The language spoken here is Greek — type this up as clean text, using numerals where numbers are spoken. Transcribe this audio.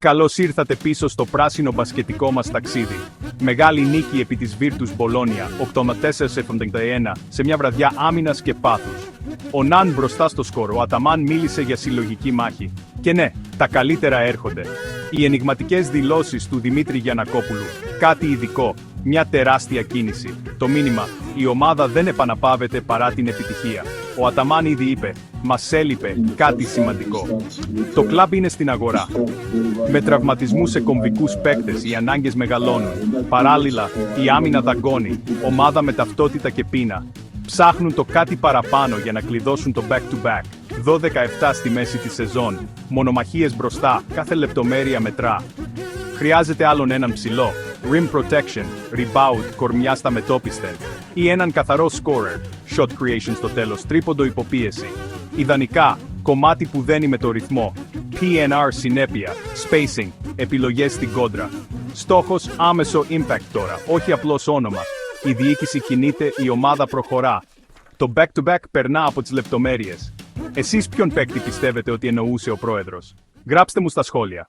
Καλώς ήρθατε πίσω στο πράσινο μπασκετικό μας ταξίδι. Μεγάλη νίκη επί της Virtus Μπολόνια, 84-71, σε μια βραδιά άμυνας και πάθους. Ο Ναν μπροστά στο σκορ, ο Αταμάν μίλησε για συλλογική μάχη. Και ναι, τα καλύτερα έρχονται. Οι ενιγματικές δηλώσεις του Δημήτρη Γιαννακόπουλου, κάτι ειδικό, μια τεράστια κίνηση. Το μήνυμα, η ομάδα δεν επαναπαύεται παρά την επιτυχία. Ο Αταμάν ήδη είπε, μας έλειπε κάτι σημαντικό. Το κλαμπ είναι στην αγορά. Με τραυματισμούς σε κομβικούς παίκτες, οι ανάγκες μεγαλώνουν. Παράλληλα, η άμυνα δαγκώνει, ομάδα με ταυτότητα και πείνα. Ψάχνουν το κάτι παραπάνω για να κλειδώσουν το back-to-back. 12-7 στη μέση της σεζόν. Μονομαχίες μπροστά, κάθε λεπτομέρεια μετρά. Χρειάζεται άλλον έναν ψηλό. Rim protection, rebound, κορμιά στα μετόπισθεν. Ή έναν καθαρό scorer. Shot creation στο τέλος, τρίποντο υποπίεση. Ιδανικά, κομμάτι που δένει με το ρυθμό. PNR συνέπεια, spacing, επιλογές στην κόντρα. Στόχος άμεσο impact τώρα, όχι απλώς όνομα. Η διοίκηση κινείται, η ομάδα προχωρά. Το back-to-back περνά από τις λεπτομέρειες. Εσείς ποιον παίκτη πιστεύετε ότι εννοούσε ο πρόεδρος? Γράψτε μου στα σχόλια.